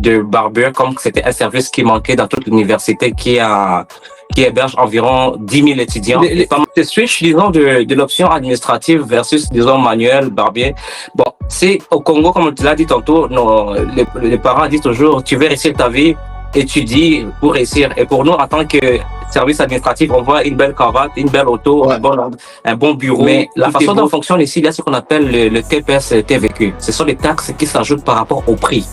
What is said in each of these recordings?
de barbeur, comme c'était un service qui manquait dans toute l'université qui héberge environ 10 000 étudiants. Les switch, disons, de l'option administrative versus, disons, manuel, barbier. Bon, c'est au Congo, comme tu l'as dit tantôt, les parents disent toujours, tu veux réussir ta vie, étudie pour réussir. Et pour nous, en tant que service administratif, on voit une belle cravate, une belle auto, un bon bureau. Mais la façon dont on fonctionne ici, il y a ce qu'on appelle le TPS TVQ. Ce sont les taxes qui s'ajoutent par rapport au prix.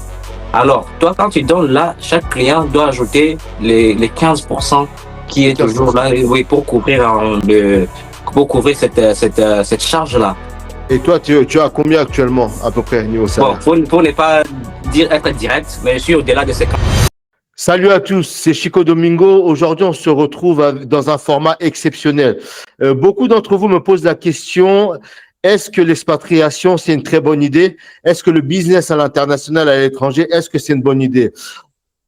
Alors, toi, quand tu donnes là, chaque client doit ajouter les 15% qui est toujours là, oui, pour couvrir cette charge-là. Et toi, tu as combien actuellement, à peu près, niveau salaire? Bon, pour ne pas être direct, mais je suis au-delà de ces cas. Salut à tous, c'est Chico Domingo. Aujourd'hui, on se retrouve dans un format exceptionnel. Beaucoup d'entre vous me posent la question, est-ce que l'expatriation, c'est une très bonne idée? Est-ce que le business à l'international, à l'étranger, est-ce que c'est une bonne idée?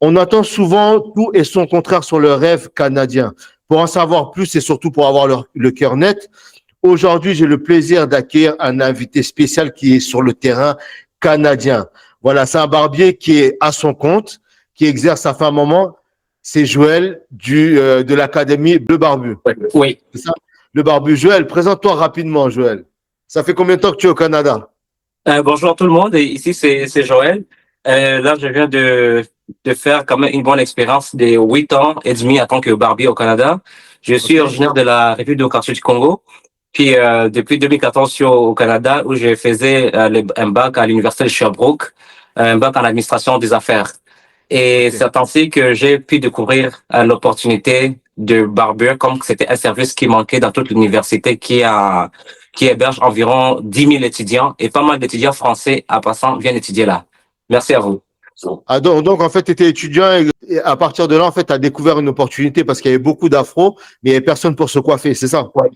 On entend souvent tout et son contraire sur le rêve canadien. Pour en savoir plus et surtout pour avoir le cœur net, aujourd'hui, j'ai le plaisir d'accueillir un invité spécial qui est sur le terrain canadien. Voilà, c'est un barbier qui est à son compte, qui exerce à fin moment, c'est Joël de l'Académie Le Barbu. Oui. C'est ça? Le Barbu. Joël, présente-toi rapidement, Joël. Ça fait combien de temps que tu es au Canada? Bonjour tout le monde. Ici, c'est Joël. Là, je viens de faire quand même une bonne expérience de 8 ans et demi en tant que barbier au Canada. Je suis originaire de la République démocratique du Congo. Puis, depuis 2014, je suis au Canada où je faisais un bac à l'Université de Sherbrooke, un bac en administration des affaires. Et c'est ainsi que j'ai pu découvrir l'opportunité de barbeur, comme c'était un service qui manquait dans toute l'université qui héberge environ 10 000 étudiants et pas mal d'étudiants français à passant viennent étudier là. Merci à vous. Ah, donc en fait, tu étais étudiant et à partir de là, en fait, tu as découvert une opportunité parce qu'il y avait beaucoup d'afro, mais il n'y avait personne pour se coiffer, c'est ça? Oui,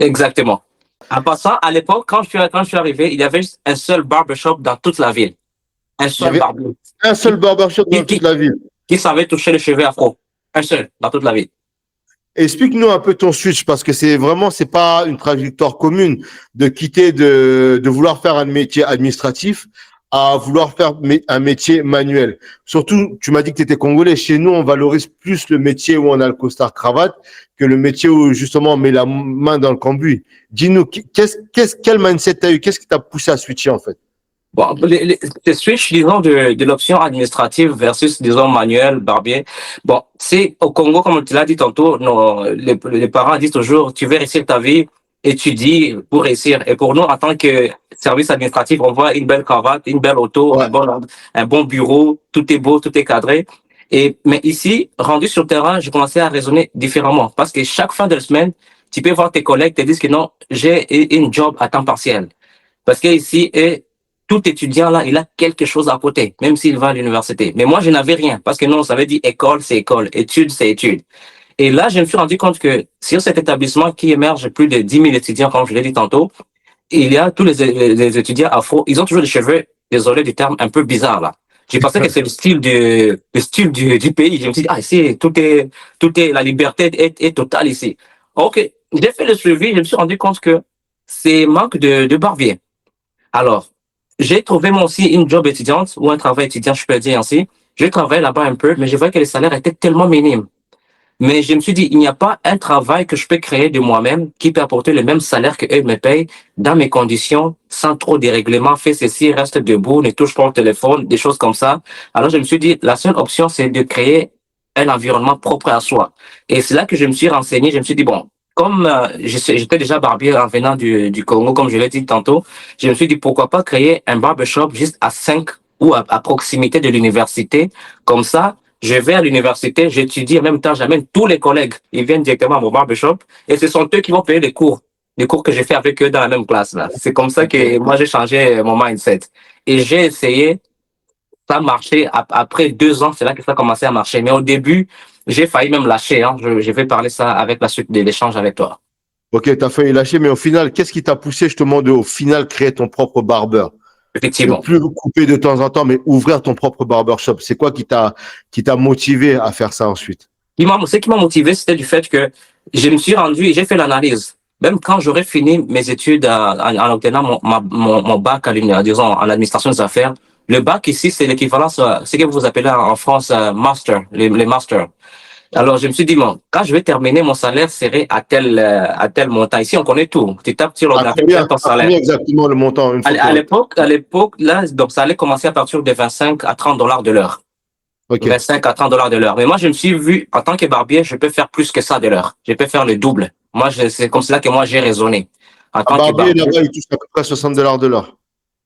exactement. En passant, à l'époque, quand je suis arrivé, il y avait juste un seul barbershop dans toute la ville. Un seul barbershop. Un seul barbershop dans toute la ville. Qui savait toucher les cheveux afro. Un seul, dans toute la ville. Explique-nous un peu ton switch, parce que c'est pas une trajectoire commune de quitter, de vouloir faire un métier administratif à vouloir faire un métier manuel. Surtout, tu m'as dit que tu étais congolais. Chez nous, on valorise plus le métier où on a le costard cravate que le métier où justement on met la main dans le cambouis. Dis-nous, quel mindset tu as eu? Qu'est-ce qui t'a poussé à switcher en fait? Bon, les switch, disons, de l'option administrative versus, disons, manuel, barbier. Bon, c'est au Congo, comme tu l'as dit tantôt, les parents disent toujours, tu veux réussir ta vie, étudie pour réussir. Et pour nous, en tant que service administratif, on voit une belle cravate, une belle auto, un bon bureau, tout est beau, tout est cadré. Mais ici, rendu sur le terrain, j'ai commencé à raisonner différemment. Parce que chaque fin de semaine, tu peux voir tes collègues te disent que non, j'ai une job à temps partiel. Parce que ici, tout étudiant là, il a quelque chose à côté, même s'il va à l'université. Mais moi, je n'avais rien, parce que non, ça veut dire école, c'est école, études, c'est études. Et là, je me suis rendu compte que sur cet établissement qui émerge plus de 10 000 étudiants, comme je l'ai dit tantôt, il y a tous les étudiants afro, ils ont toujours des cheveux, désolé du terme, un peu bizarres là. J'ai pensé que c'est le style du pays. Je me suis dit, ici, la liberté est totale ici. Ok, j'ai fait le suivi, je me suis rendu compte que c'est manque de barbier. Alors, j'ai trouvé moi aussi une job étudiante ou un travail étudiant, je peux dire ainsi. J'ai travaillé là-bas un peu, mais je voyais que les salaires étaient tellement minimes. Mais je me suis dit, il n'y a pas un travail que je peux créer de moi-même qui peut apporter le même salaire que eux me payent dans mes conditions, sans trop dérèglement. Fais ceci, reste debout, ne touche pas au téléphone, des choses comme ça. Alors je me suis dit, la seule option, c'est de créer un environnement propre à soi. Et c'est là que je me suis renseigné. Je me suis dit, bon, comme j'étais déjà barbier en venant du Congo, comme je l'ai dit tantôt, je me suis dit pourquoi pas créer un barbershop juste à 5 ou à proximité de l'université. Comme ça, je vais à l'université, j'étudie en même temps, j'amène tous les collègues. Ils viennent directement à mon barbershop et ce sont eux qui vont payer les cours que j'ai fait avec eux dans la même classe là. C'est comme ça que moi j'ai changé mon mindset. Et j'ai essayé, ça a marché. Après 2 ans, c'est là que ça a commencé à marcher. Mais au début, j'ai failli même lâcher. Hein. Je vais parler ça avec la suite de l'échange avec toi. Ok, tu as failli lâcher, mais au final, qu'est-ce qui t'a poussé justement au final créer ton propre barbeur? Effectivement. Ne plus couper de temps en temps, mais ouvrir ton propre barbershop. C'est quoi qui t'a motivé à faire ça ensuite? Ce qui m'a motivé, c'était du fait que je me suis rendu et j'ai fait l'analyse. Même quand j'aurais fini mes études en obtenant mon bac disons, en administration des affaires, Le bac ici, c'est l'équivalent, ce que vous appelez en France master, les masters. Alors, je me suis dit, bon, quand je vais terminer, mon salaire serait à tel montant. Ici, on connaît tout. Tu tapes sur l'ordinateur, tu as ton À salaire. combien exactement le montant une fois que tu auras... À l'époque, là, donc, ça allait commencer à partir de 25 à 30 dollars de l'heure. OK. 25 à 30 dollars de l'heure. Mais moi, je me suis vu, en tant que barbier, je peux faire plus que ça de l'heure. Je peux faire le double. Moi, c'est comme cela que moi, j'ai raisonné. En Un tant que barbier, barbier. là-bas, il touche à peu près 60 $ de l'heure.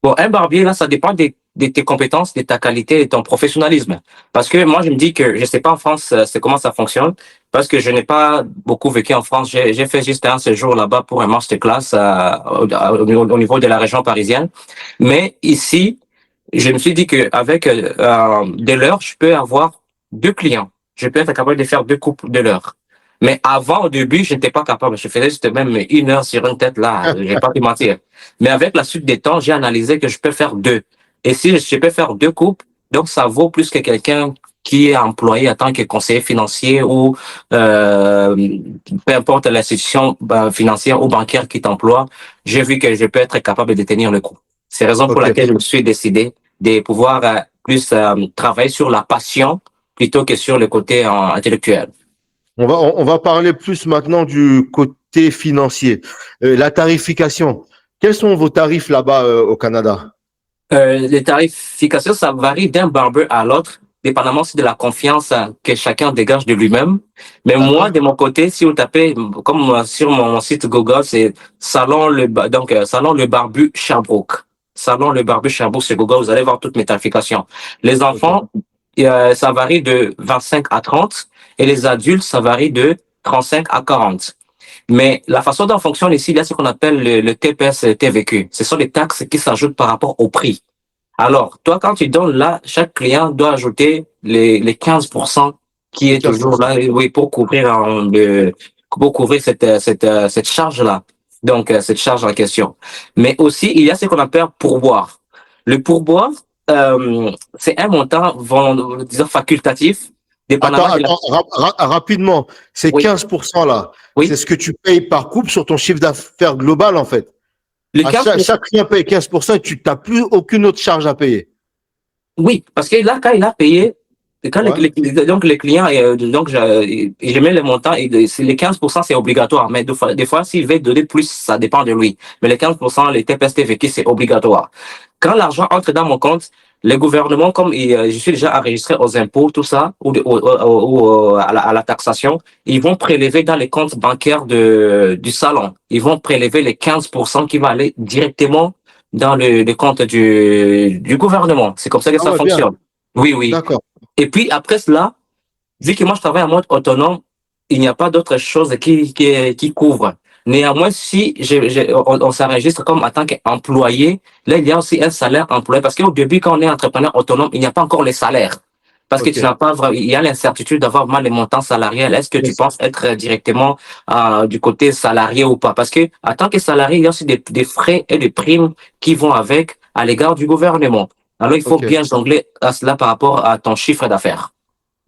Bon, un barbier, là, ça dépend de tes compétences, de ta qualité et de ton professionnalisme. Parce que moi, je me dis que je sais pas en France c'est comment ça fonctionne, parce que je n'ai pas beaucoup vécu en France. J'ai fait juste un séjour là-bas pour un masterclass au niveau de la région parisienne. Mais ici, je me suis dit que avec de l'heure, je peux avoir deux clients. Je peux être capable de faire deux coupes de l'heure. Mais avant, au début, je n'étais pas capable. Je faisais juste même 1 heure sur une tête là. Je vais pas te mentir. Mais avec la suite des temps, j'ai analysé que je peux faire deux. Et si je peux faire deux coupes, donc ça vaut plus que quelqu'un qui est employé en tant que conseiller financier ou euh, peu importe l'institution financière ou bancaire qui t'emploie. J'ai vu que je peux être capable de tenir le coup. C'est la raison pour OK. laquelle je me suis décidé de pouvoir plus travailler sur la passion plutôt que sur le côté intellectuel. On va parler plus maintenant du côté financier. La tarification. Quels sont vos tarifs là-bas au Canada? Les tarifications, ça varie d'un barbeur à l'autre, dépendamment aussi de la confiance que chacun dégage de lui-même. Mais moi, D'accord. de mon côté, si vous tapez, comme sur mon site Google, c'est salon le barbu Sherbrooke. Salon le barbu Sherbrooke sur Google, vous allez voir toutes mes tarifications. Les OK. enfants, ça varie de 25 à 30 et les adultes, ça varie de 35 à 40. Mais la façon dont fonctionne ici, il y a ce qu'on appelle le TPS TVQ. Ce sont les taxes qui s'ajoutent par rapport au prix. Alors, toi, quand tu donnes là, chaque client doit ajouter les 15% qui est toujours 15%. là, oui, pour couvrir cette charge-là. Donc, cette charge en question. Mais aussi, il y a ce qu'on appelle pourboire. Le pourboire, c'est un montant, disons, facultatif, Attends, dépendamment de la... rapidement. Ces Oui, 15% là, c'est oui. ce que tu payes par coupe sur ton chiffre d'affaires global, en fait. Le 15%, Chaque client paye 15% et tu n'as plus aucune autre charge à payer. oui, parce que là, quand il a payé, quand Ouais. donc les clients, donc je mets le montant, et les 15%, c'est obligatoire. Mais des fois, s'il veut donner plus, ça dépend de lui. Mais les 15%, les TPS TVQ, c'est obligatoire. Quand l'argent entre dans mon compte, le gouvernement, comme je suis déjà enregistré aux impôts, tout ça, ou à la taxation, ils vont prélever dans les comptes bancaires du salon. Ils vont prélever les 15% qui vont aller directement dans le compte du gouvernement. C'est comme ça que Ah ça ouais, bien. fonctionne. Oui, oui. D'accord. Et puis après cela, vu que moi je travaille en mode autonome, il n'y a pas d'autre chose qui couvre. Néanmoins, si on s'enregistre comme en tant qu'employé, là il y a aussi un salaire employé. Parce qu'au début, quand on est entrepreneur autonome, il n'y a pas encore les salaires. Parce que tu OK. n'as pas vraiment, il y a l'incertitude d'avoir mal les montants salariés. Est-ce que tu Yes. penses être directement du côté salarié ou pas? Parce que en tant que salarié, il y a aussi des frais et des primes qui vont avec à l'égard du gouvernement. Alors il faut OK. bien jongler à cela par rapport à ton chiffre d'affaires.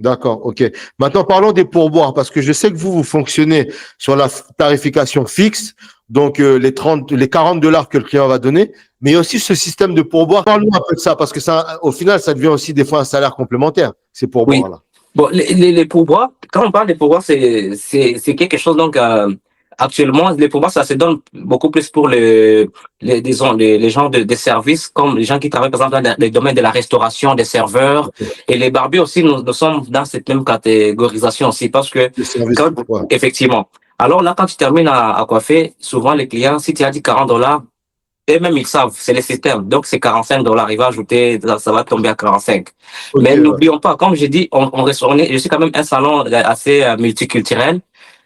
D'accord, OK. Maintenant, parlons des pourboires, parce que je sais que vous fonctionnez sur la tarification fixe, donc les 40 $ que le client va donner, mais il y a aussi ce système de pourboire. Parle-nous un peu de ça, parce que ça, au final, ça devient aussi des fois un salaire complémentaire, ces Oui. pourboires-là. Bon, les pourboires, quand on parle des pourboires, c'est quelque chose, donc, actuellement, les pourboires, ça se donne beaucoup plus pour disons, les gens des services, comme les gens qui travaillent, par exemple, dans les domaines de la restauration, des serveurs, et les barbiers aussi, nous sommes dans cette même catégorisation aussi, parce que, Les services, quand, ouais. effectivement. Alors là, quand tu termines à coiffer, souvent les clients, si tu as dit 40 dollars, et même ils savent, c'est le système. Donc c'est 45 dollars. Il va ajouter, ça va tomber à 45. OK, Mais ouais. n'oublions pas, comme je dis, je suis quand même un salon assez multiculturel.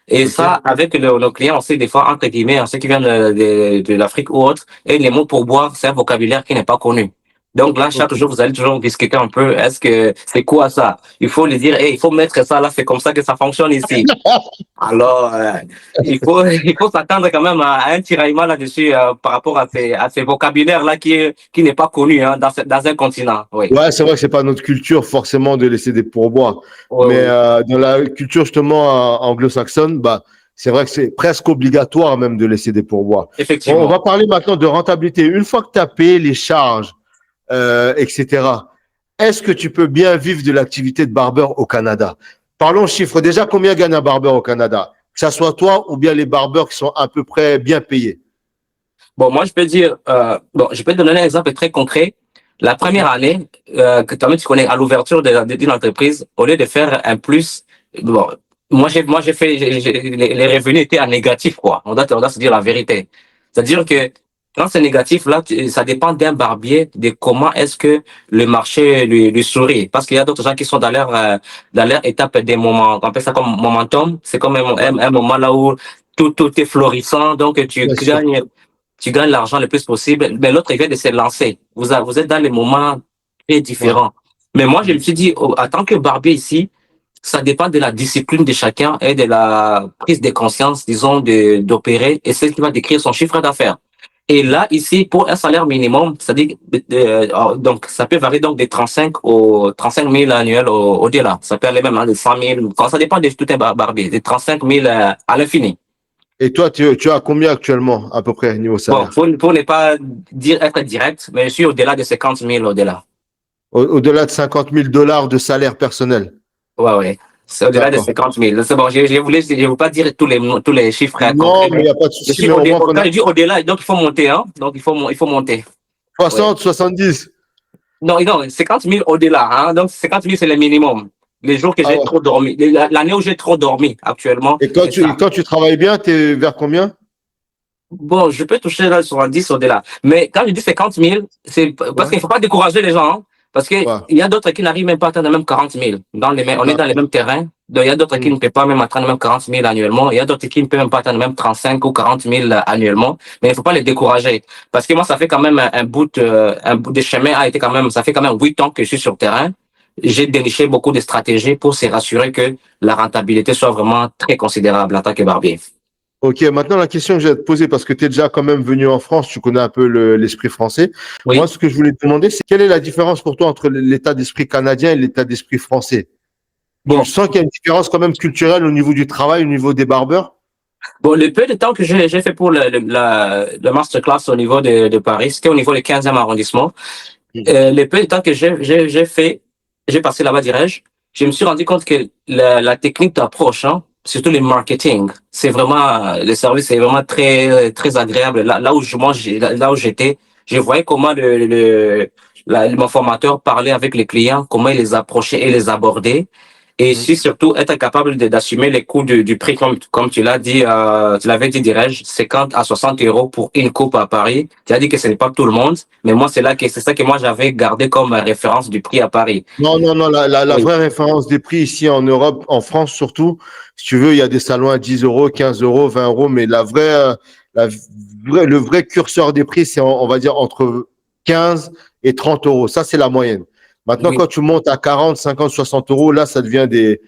Et ça, OK. avec nos clients, on sait des fois, entre guillemets, ceux qui viennent de l'Afrique ou autre, et les mots pour boire, c'est un vocabulaire qui n'est pas connu. Donc là, chaque OK. jour, vous allez toujours discuter un peu, est-ce que c'est quoi ça? Il faut lui dire, hey, il faut mettre ça là, c'est comme ça que ça fonctionne ici. Alors, il faut s'attendre quand même à un tiraillement là-dessus par rapport à ces vocabulaires-là qui n'est pas connu hein, dans un continent. Oui, Ouais, c'est vrai que c'est pas notre culture forcément de laisser des pourboires, oui, mais oui. dans la culture justement anglo-saxonne, bah c'est vrai que c'est presque obligatoire même de laisser des pourboires. Bon, on va Effectivement. parler maintenant de rentabilité. Une fois que tu as payé les charges, etc. Est-ce que tu peux bien vivre de l'activité de barbeur au Canada? Parlons chiffres. Déjà, combien gagne un barbeur au Canada? Que ça soit toi ou bien les barbeurs qui sont à peu près bien payés. Bon, moi, je peux dire, je peux te donner un exemple très concret. La première année, que toi-même tu connais, à l'ouverture d'une entreprise, au lieu de faire un plus, bon, moi, j'ai fait, les revenus étaient en négatif, quoi. On doit se dire la vérité. C'est-à-dire que quand c'est négatif, là, ça dépend d'un barbier de comment est-ce que le marché lui sourit. Parce qu'il y a d'autres gens qui sont dans leur étape des moments, on appelle ça comme momentum. C'est comme un moment là où tout est florissant, donc Bien sûr. tu gagnes l'argent le plus possible, mais l'autre, il vient de se lancer. Vous êtes dans les moments très Ouais. différents. Mais moi, je me suis dit, en tant que barbier ici, ça dépend de la discipline de chacun et de la prise de conscience, disons, d'opérer et celle qui va décrire son chiffre d'affaires. Et là, ici, pour un salaire minimum, c'est-à-dire, donc, ça peut varier donc des 35 000 annuels au-delà. Ça peut aller même des 100 000, quand ça dépend de tout un barbier, des 35 000 à l'infini. Et toi, tu as combien actuellement, à peu près, niveau Bon, salaire? pour ne pas dire être direct, mais je suis au-delà de 50 000 au-delà. Au-delà de 50 000 dollars de salaire personnel. Ouais, ouais. C'est au-delà de D'accord. 50 000. C'est bon, je veux pas dire tous les chiffres concrets, Non, mais il mais n'y a pas de je souci, suis mais au moins qu'on quand a je dis au-delà, donc il faut monter, hein. Donc il faut monter. Ouais. 60, 70. Non, non, 50 000 au-delà, hein. Donc 50 000 c'est le minimum. Les jours que Ah j'ai ouais. trop dormi, l'année où j'ai trop dormi actuellement, Et c'est ça. quand tu travailles bien, tu es vers combien? Bon, je peux toucher là 70 au-delà. Mais quand je dis 50 000, c'est parce Ouais. qu'il ne faut pas décourager les gens. Hein, parce qu'il Ouais. y a d'autres qui n'arrivent même pas à atteindre même 40 000. On est dans les D'accord. mêmes terrains. Donc, il y a d'autres qui Hmm. ne peuvent pas même atteindre même 40 000 annuellement. Il y a d'autres qui ne peuvent même pas atteindre même 35 ou 40 000 annuellement. Mais il ne faut pas les décourager. Parce que moi, ça fait quand même un bout de chemin a été quand même, ça fait quand même 8 ans que je suis sur le terrain. J'ai déniché beaucoup de stratégies pour se rassurer que la rentabilité soit vraiment très considérable en tant que barbier. Ok, maintenant la question que je vais te poser, parce que tu es déjà quand même venu en France, tu connais un peu l'esprit français. Moi, Oui. ce que je voulais te demander, c'est quelle est la différence pour toi entre l'état d'esprit canadien et l'état d'esprit français? Tu Bon, sens qu'il y a une différence quand même culturelle au niveau du travail, au niveau des barbeurs? Bon, le peu de temps que j'ai fait pour le masterclass au niveau de Paris, c'était au niveau du 15e arrondissement. Hmm. Le peu de temps que j'ai fait, j'ai passé là-bas, dirais-je, je me suis rendu compte que la technique d'approche, hein, surtout le marketing, c'est vraiment, le service est vraiment très agréable. Là où là où j'étais, je voyais comment mon formateur parlait avec les clients, comment il les approchait et les abordait. Et Hmm. si surtout être capable d'assumer les coûts du prix, comme tu l'as dit, tu l'avais dit, dirais-je, 50 à 60 euros pour une coupe à Paris. Tu as dit que ce n'est pas tout le monde, mais moi, c'est ça que moi j'avais gardé comme référence du prix à Paris. Non, non, non, la Oui. vraie référence des prix ici en Europe, en France surtout, si tu veux, il y a des salons à 10 euros, 15 euros, 20 euros, mais le vrai curseur des prix, c'est, on va dire, entre 15 et 30 euros. Ça, c'est la moyenne. Maintenant, Oui. quand tu montes à 40, 50, 60 euros, là, ça devient des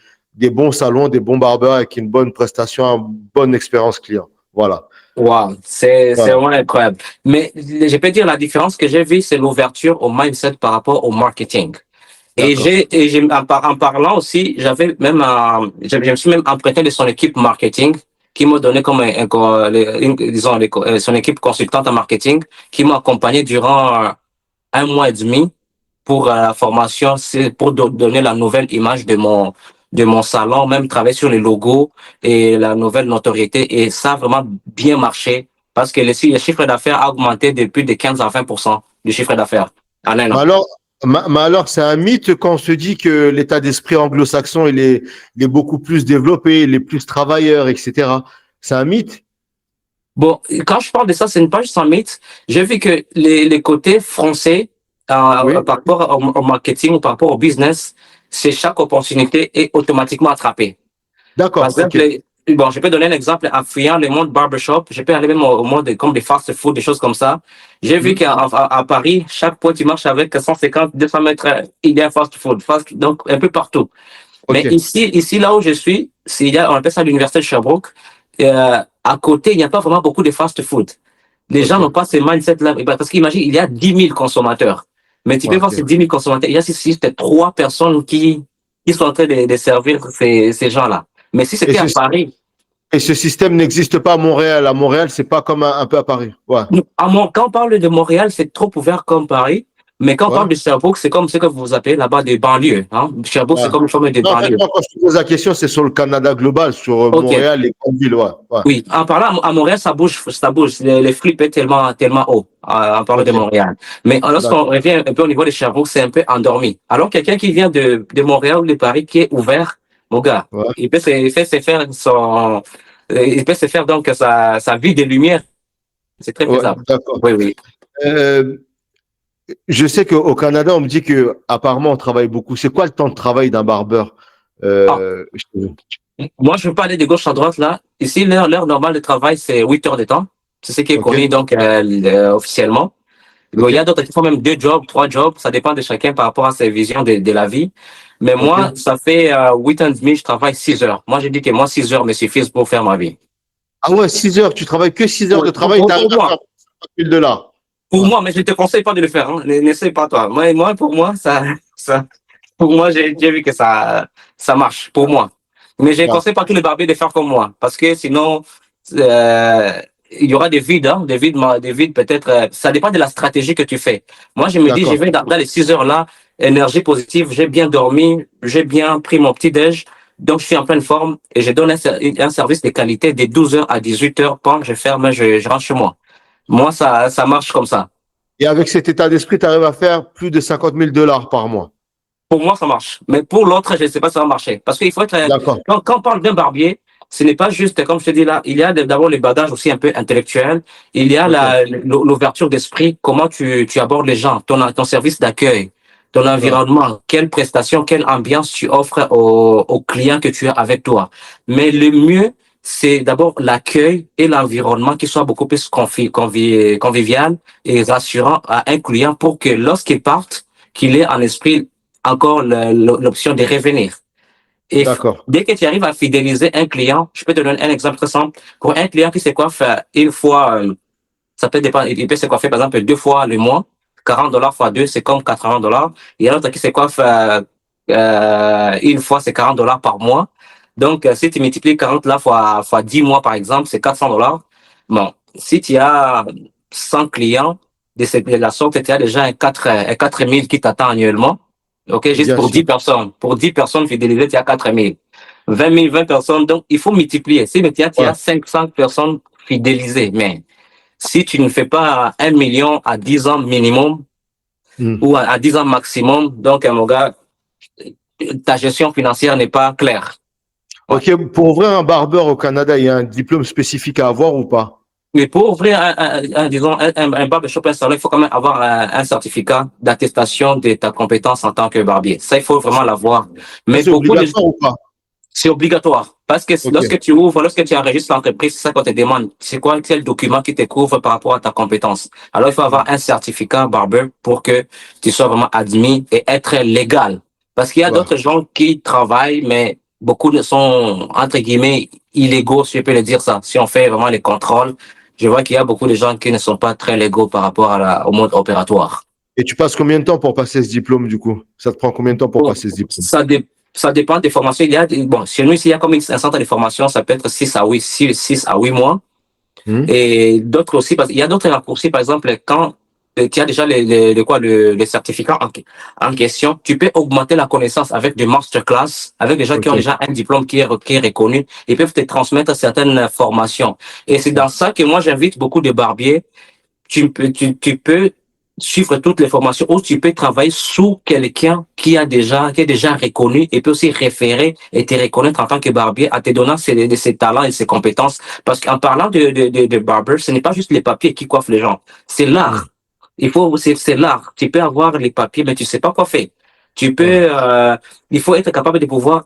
bons salons, des bons barbeurs avec une bonne prestation, une bonne expérience client. Voilà. Wow, c'est Voilà. vraiment incroyable. Mais je peux dire la différence que j'ai vue, c'est l'ouverture au mindset par rapport au marketing. D'accord. En parlant aussi, j'avais même, je me suis même emprunté de son équipe marketing qui m'a donné comme disons, son équipe consultante en marketing qui m'a accompagné durant un mois et demi pour la formation, c'est pour donner la nouvelle image de mon salon, même travailler sur les logos et la nouvelle notoriété. Et ça a vraiment bien marché parce que le chiffre d'affaires a augmenté de plus de 15 à 20% du chiffre d'affaires en un Mais an. alors, mais alors, c'est un mythe quand on se dit que l'état d'esprit anglo-saxon, il est beaucoup plus développé, il est plus travailleur, etc. C'est un mythe? Bon, quand je parle de ça, ce n'est pas juste un mythe. J'ai vu que les côtés français, Oui, par rapport au marketing ou par rapport au business, c'est chaque opportunité est automatiquement attrapée. Par d'accord, ok. exemple, bon, je peux donner un exemple en fouillant le monde barbershop. Je peux aller même au monde comme des fast-food, des choses comme ça. J'ai vu Hmm, à Paris, chaque fois tu marches avec 150, 200 mètres, il y a un fast-food, donc un peu partout. Mais ok. ici, là où je suis, on appelle ça l'université de Sherbrooke. À côté, il n'y a pas vraiment beaucoup de fast-food. Les gens Ok, n'ont pas ce mindset-là. Parce qu'imagine, il y a 10 000 consommateurs. Mais tu peux voir ces ok. 10 000 consommateurs. Il y a juste 3 personnes qui sont en train de servir ces gens-là. Mais si Et c'était ce, à Paris, et ce système n'existe pas à Montréal. À Montréal, c'est pas comme un peu à Paris. Ouais. quand on parle de Montréal, c'est trop ouvert comme Paris. Mais quand on Ouais. parle de Sherbrooke, c'est comme ce que vous appelez là-bas des banlieues. Hein? Sherbrooke, Ouais. c'est comme une forme de Non, en fait, banlieue. moi, quand je te pose la question, c'est sur le Canada global, sur Ok, Montréal, les grandes villes. Ouais. Ouais. oui. En parlant à Montréal, ça bouge, ça bouge. Les flux est tellement, tellement haut en parlant de Ok. Montréal. Mais lorsqu'on D'accord. revient un peu au niveau de Sherbrooke, c'est un peu endormi. Alors, quelqu'un qui vient de Montréal ou de Paris qui est ouvert, mon gars, Ouais. il peut se faire son, il peut se faire donc sa vie de lumière. C'est très Ouais. faisable. D'accord. Oui, oui. Euh, je sais qu'au Canada, on me dit que apparemment on travaille beaucoup. C'est quoi le temps de travail d'un barbeur? Ah, Chez vous? moi, je ne veux pas aller de gauche à droite là. Ici, l'heure normale de travail, c'est 8 heures de temps. C'est ce qui est Ok. connu donc officiellement. Bon, il y a Ok. d'autres qui font même 2 jobs, 3 jobs. Ça dépend de chacun par rapport à ses visions de la vie. Mais moi, Ok. ça fait 8 ans et demi, je travaille 6 heures. Moi, j'ai dit que moi, 6 heures me suffisent pour faire ma vie. Ah ouais, 6 heures. Tu travailles que 6 heures Oui, de travail, tu arrives pour à faire moi. 50 000 $. Pour Ouais. moi, mais je ne te conseille pas de le faire. Hein. N'essaie pas toi. Moi, pour moi, pour moi, j'ai vu que ça marche. Pour moi. Mais je ne Ouais. conseille pas tous les barbiers de faire comme moi. Parce que sinon, euh, il y aura des vides, hein, des vides peut-être. Ça dépend de la stratégie que tu fais. Moi, je me dis, je D'accord. vais dans les 6 heures là, énergie positive, j'ai bien dormi, j'ai bien pris mon petit déj. Donc, je suis en pleine forme et je donne un service de qualité de 12 heures à 18 heures. Quand je ferme, je rentre chez moi. Moi, ça marche comme ça. Et avec cet état d'esprit, tu arrives à faire plus de 50 000 $ par mois. Pour moi, ça marche. Mais pour l'autre, je ne sais pas si ça va marcher. Parce qu'il faut être. D'accord. Quand on parle d'un barbier, ce n'est pas juste, comme je te dis là, il y a d'abord le bagage aussi un peu intellectuel. Il y a Ok. l'ouverture d'esprit, comment tu abordes les gens, ton service d'accueil, ton Ouais. environnement, quelle prestation, quelle ambiance tu offres aux clients que tu as avec toi. Mais le mieux, c'est d'abord l'accueil et l'environnement qui soit beaucoup plus convivial et rassurant à un client pour que lorsqu'il parte, qu'il ait en esprit encore l'option de revenir. Et D'accord. dès que tu arrives à fidéliser un client, je peux te donner un exemple très simple. Pour un client qui se coiffe une fois, ça peut dépendre, il peut se coiffer par exemple 2 fois le mois, $40 fois 2, c'est comme $80. Il y a l'autre qui se coiffe une fois, c'est $40 par mois. Donc, si tu multiplies 40 là fois 10 mois, par exemple, c'est $400. Bon, si tu as 100 clients de la sorte, tu as déjà un 4 000 qui t'attend annuellement. OK, juste Bien pour sûr. 10 personnes. Pour 10 personnes fidélisées, tu as 4 000. 20 000, 20 personnes. Donc, il faut multiplier. Si tu Ouais. as 500 personnes fidélisées, mais si tu ne fais pas 1 million à 10 ans minimum Hmm. ou à 10 ans maximum, donc, mon gars, ta gestion financière n'est pas claire. Ouais. Ok. Pour ouvrir un barbeur au Canada, il y a un diplôme spécifique à avoir ou pas? Mais pour ouvrir disons, un barbershop, un salon, il faut quand même avoir un certificat d'attestation de ta compétence en tant que barbier. Ça, il faut vraiment l'avoir. Ça, Mais c'est beaucoup de, obligatoire ou pas? c'est obligatoire. Parce que Ok. lorsque tu ouvres, lorsque tu enregistres l'entreprise, c'est ça qu'on te demande. C'est quoi, quel document qui te couvre par rapport à ta compétence? Alors, il faut Hmm. avoir un certificat barber pour que tu sois vraiment admis et être légal. Parce qu'il y a Ouais. d'autres gens qui travaillent, mais beaucoup de sont, entre guillemets, illégaux, si je peux le dire ça. Si on fait vraiment les contrôles, je vois qu'il y a beaucoup de gens qui ne sont pas très légaux par rapport au mode opératoire. Et tu passes combien de temps pour passer ce diplôme, du coup? Ça te prend combien de temps pour Bon, passer ce diplôme? ça dépend des formations. Bon, chez nous, ici, il y a comme un centre de formation, ça peut être 6 à 8 mois. Hmm. Et d'autres aussi, parce qu'il y a d'autres raccourcis, par exemple, quand tu as déjà le certificat en question, tu peux augmenter la connaissance avec des masterclass, avec des gens qui Ok. ont déjà un diplôme qui est reconnu. Ils peuvent te transmettre certaines formations. Et c'est dans ça que moi, j'invite beaucoup de barbiers. Tu peux suivre toutes les formations ou tu peux travailler sous quelqu'un qui est déjà reconnu et peut aussi référer et te reconnaître en tant que barbier en te donnant ses talents et ses compétences. Parce qu'en parlant de barber, ce n'est pas juste les papiers qui coiffent les gens. C'est Hmm. l'art. C'est l'art. Tu peux avoir les papiers, mais tu sais pas quoi faire. Tu peux, Ouais. il faut être capable de pouvoir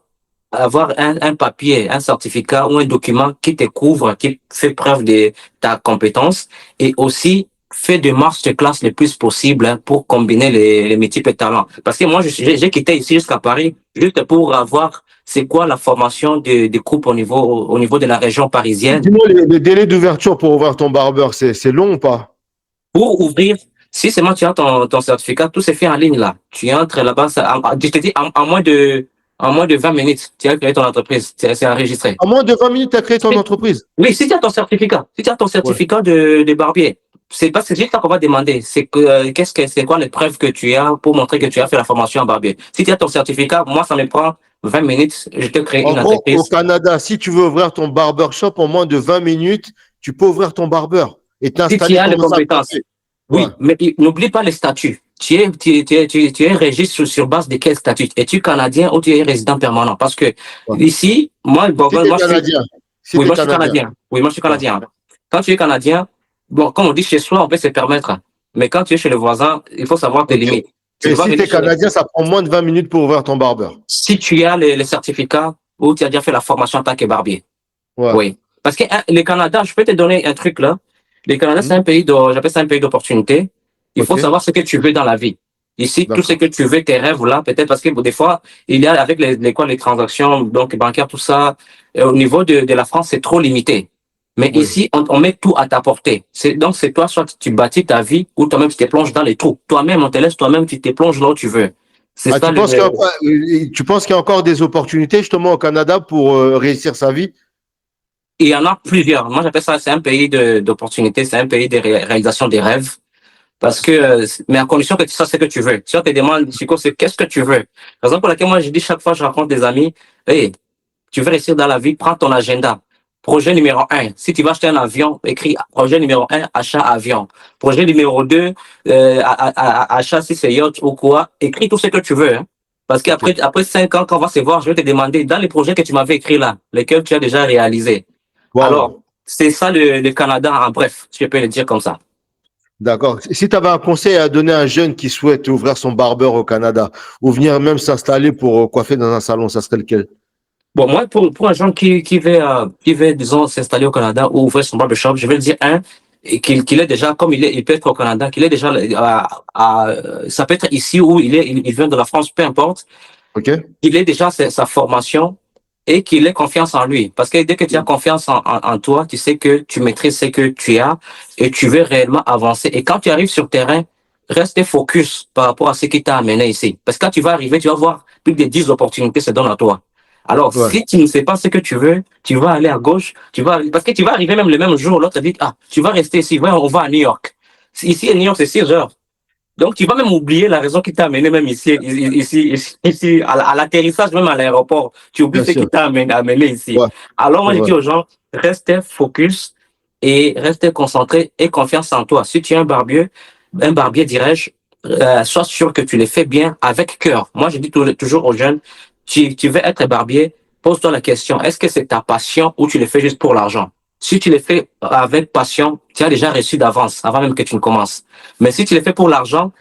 avoir un papier, un certificat ou un document qui te couvre, qui fait preuve de ta compétence et aussi fait de masterclass le plus possible pour combiner les multiples talents. Parce que moi, j'ai quitté ici jusqu'à Paris juste pour avoir c'est quoi la formation de coupe au niveau de la région parisienne. Dis-moi, les délais d'ouverture pour ouvrir ton barbeur, c'est long ou pas? Pour ouvrir, si seulement tu as ton certificat, tout s'est fait en ligne là. Tu entres là-bas, je te dis, en moins de 20 minutes, tu as créé ton entreprise, c'est enregistré. En moins de 20 minutes, tu as créé ton entreprise. Oui, si tu as ton certificat, si tu as ton Ouais. certificat de barbier, c'est pas c'est juste ça qu'on va demander. C'est que c'est quoi les preuves que tu as pour montrer que tu as fait la formation en barbier. Si tu as ton certificat, moi ça me prend 20 minutes, je te crée En une gros, au entreprise. Canada, si tu veux ouvrir ton barbershop en moins de 20 minutes, tu peux ouvrir ton barbeur et Si tu t'installer, as les commencer à compétences. taper. Ouais, Oui, mais n'oublie pas les statuts. Tu es régi sur base de quel statut? Es-tu Canadien ou tu es résident permanent? Parce que ouais. ici, moi, bon, Si t'es moi, je suis, Canadien, si oui, t'es moi, je suis Canadien. Canadien. Oui, moi, je suis Ouais. Canadien. Quand tu es Canadien, bon, comme on dit chez soi, on peut se permettre. Mais quand tu es chez le voisin, il faut savoir tes Ok. limites. Tu Et dois si venir t'es chez Canadien, ça prend moins de 20 minutes pour ouvrir ton barbeur. si tu as les certificats ou tu as déjà fait la formation en tant que barbier. Ouais. Oui. Parce que le Canada, je peux te donner un truc là. Le Canada, c'est Hmm. un pays j'appelle ça un pays d'opportunité. Il faut Ok. savoir ce que tu veux dans la vie. Ici, tout ce D'accord. que tu veux, tes rêves là, peut-être parce que bon, des fois, il y a avec les transactions donc bancaires, tout ça, au niveau de la France, c'est trop limité. Mais Oui. ici, on met tout à ta portée. Donc, c'est toi, soit tu bâtis ta vie, ou toi-même, tu te plonges dans les trous. Toi-même, on te laisse toi-même, tu te plonges là où tu veux. C'est Ah, ça tu penses qu'il y a encore des opportunités justement au Canada pour réussir sa vie? il y en a plusieurs. Moi, j'appelle ça, c'est un pays d'opportunités, c'est un pays de réalisation des rêves. Parce que, mais à condition que tu saches ce que tu veux. Si on te demande, Chico, c'est qu'est-ce que tu veux? Raison pour laquelle moi, je dis chaque fois, je rencontre des amis, hey, tu veux réussir dans la vie, prends ton agenda. Projet numéro un, si tu vas acheter un avion, écris projet numéro un, achat avion. Projet numéro 2, achat si c'est yacht ou quoi, écris tout ce que tu veux. Hein. Parce Ok. après 5 ans, quand on va se voir, je vais te demander, dans les projets que tu m'avais écrits là, lesquels tu as déjà réalisés. Alors, Waouh. c'est ça le Canada en bref, si je peux le dire comme ça. D'accord. Si tu avais un conseil à donner à un jeune qui souhaite ouvrir son barbeur au Canada ou venir même s'installer pour coiffer dans un salon, ça serait lequel? Bon, moi, pour un jeune qui veut, disons, s'installer au Canada ou ouvrir son barbershop, je vais le dire, et qu'il est déjà, comme il peut être au Canada, qu'il est déjà, ça peut être ici ou il vient de la France, peu importe, Ok? qu'il ait déjà sa formation et qu'il ait confiance en lui. Parce que dès que tu as confiance en toi, tu sais que tu maîtrises ce que tu as et tu veux réellement avancer. Et quand tu arrives sur le terrain, reste focus par rapport à ce qui t'a amené ici. Parce que quand tu vas arriver, tu vas voir plus de 10 opportunités se donnent à toi. Alors, Ouais. si tu ne sais pas ce que tu veux, tu vas aller à gauche, parce que tu vas arriver même le même jour, l'autre dit, ah, tu vas rester ici, ouais, on va à New York. Ici, à New York, c'est 6 heures. Donc, tu vas même oublier la raison qui t'a amené même ici à l'atterrissage, même à l'aéroport. Tu oublies Bien ce qui sûr. t'a amené ici. Ouais, Alors, c'est moi, je vrai. dis aux gens, restez focus et restez concentré et confiance en toi. Si tu es un barbier, dirais-je, sois sûr que tu le fais bien avec cœur. Moi, je dis toujours aux jeunes, tu veux être barbier, pose-toi la question, est-ce que c'est ta passion ou tu le fais juste pour l'argent? Si tu le fais avec passion, tu as déjà reçu d'avance avant même que tu ne commences. Mais si tu le fais pour l'argent,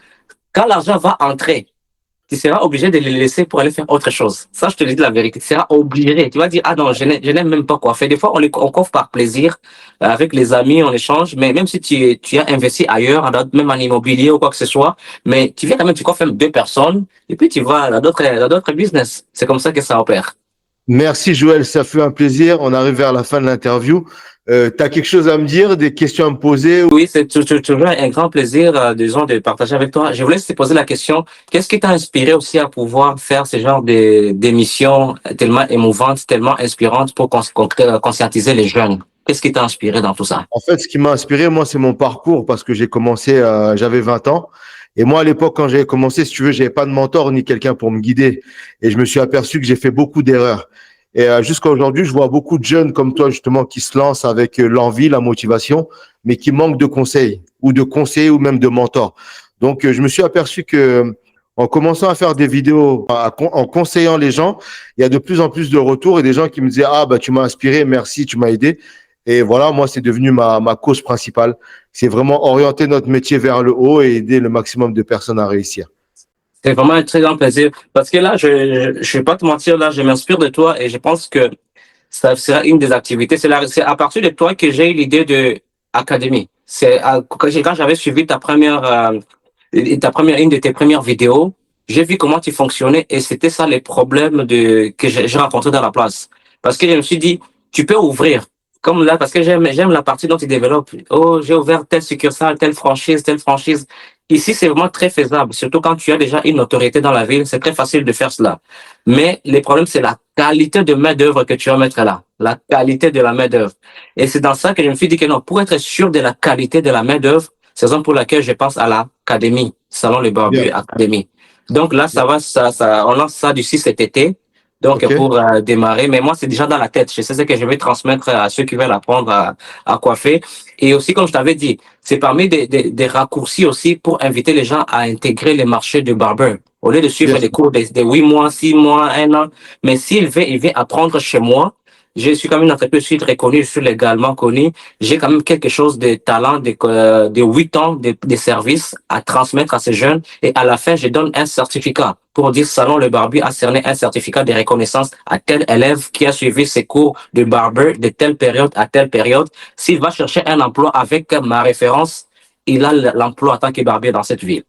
quand l'argent va entrer, tu seras obligé de le laisser pour aller faire autre chose. Ça, je te le dis la vérité. Tu seras obligé. Tu vas dire, ah non, je n'aime même pas quoi faire. Des fois, on coffre par plaisir. Avec les amis, on échange. Mais même si tu as investi ailleurs, même en immobilier ou quoi que ce soit, mais tu viens quand même, tu coffres même 2 personnes et puis tu vas dans d'autres business. C'est comme ça que ça opère. Merci Joël, ça fait un plaisir. On arrive vers la fin de l'interview. Tu as quelque chose à me dire, des questions à me poser? Oui, c'est toujours un grand plaisir, disons, de partager avec toi. Je voulais te poser la question, qu'est-ce qui t'a inspiré aussi à pouvoir faire ce genre d'émissions tellement émouvantes, tellement inspirantes pour conscientiser les jeunes? Qu'est-ce qui t'a inspiré dans tout ça? En fait, ce qui m'a inspiré, moi, c'est mon parcours parce que j'ai commencé, j'avais 20 ans. Et moi, à l'époque, quand j'avais commencé, si tu veux, j'avais pas de mentor ni quelqu'un pour me guider. Et je me suis aperçu que j'ai fait beaucoup d'erreurs. Et jusqu'à aujourd'hui, je vois beaucoup de jeunes comme toi, justement, qui se lancent avec l'envie, la motivation, mais qui manquent de conseils ou de conseillers ou même de mentors. Donc, je me suis aperçu que en commençant à faire des vidéos, en conseillant les gens, il y a de plus en plus de retours et des gens qui me disaient, ah, bah, tu m'as inspiré, merci, tu m'as aidé. Et voilà, moi, c'est devenu ma cause principale. C'est vraiment orienter notre métier vers le haut et aider le maximum de personnes à réussir. C'est vraiment un très grand plaisir. Parce que là, je vais pas te mentir, là, je m'inspire de toi et je pense que ça sera une des activités. C'est à partir de toi que j'ai eu l'idée de académie. Quand j'avais suivi une de tes premières vidéos, j'ai vu comment tu fonctionnais et c'était ça les problèmes que j'ai rencontrés dans la place. Parce que je me suis dit, tu peux ouvrir. Comme là, parce que j'aime la partie dont tu développes. Oh, j'ai ouvert telle succursale, telle franchise, telle franchise. Ici, c'est vraiment très faisable. Surtout quand tu as déjà une autorité dans la ville, c'est très facile de faire cela. Mais les problèmes, c'est la qualité de main-d'œuvre que tu vas mettre là. La qualité de la main-d'œuvre. Et c'est dans ça que je me suis dit que non, pour être sûr de la qualité de la main-d'œuvre, C'est la raison pour laquelle je pense à l'académie, Salon Le Barbu Bien. Académie. Donc là, Bien. on lance ça d'ici cet été. Donc, OK. pour démarrer, mais moi, c'est déjà dans la tête. Je sais ce que je vais transmettre à ceux qui veulent apprendre à coiffer. Et aussi, comme je t'avais dit, c'est parmi des raccourcis aussi pour inviter les gens à intégrer les marchés de barbeur. Au lieu de suivre Bien des sûr. cours de 8 mois, 6 mois, 1 an. Mais il vient apprendre chez moi. Je suis comme une entreprise, je suis reconnue, je suis légalement connu. J'ai quand même quelque chose de talent, de 8 ans de service à transmettre à ces jeunes. Et à la fin, je donne un certificat pour dire Salon Le Barbu a cerné un certificat de reconnaissance à tel élève qui a suivi ses cours de barber de telle période à telle période. S'il va chercher un emploi avec ma référence, il a l'emploi en tant que barbier dans cette ville.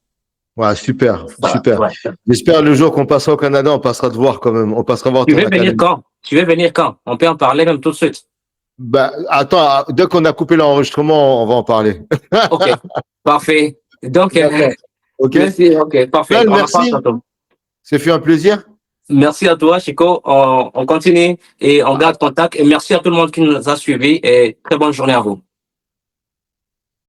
Ouais, super, Voilà, super. ouais. J'espère le jour qu'on passera au Canada, on passera te voir quand même. On passera voir Tu ton veux venir académie. quand? Tu veux venir quand? On peut en parler même tout de suite. Bah, attends, dès qu'on a coupé l'enregistrement, on va en parler. OK, parfait. Donc, D'accord. OK? merci, OK, parfait. Well, On en parle merci. tantôt. C'est fait un plaisir. Merci à toi, Chico. On continue et on garde contact. Et merci à tout le monde qui nous a suivis et très bonne journée à vous.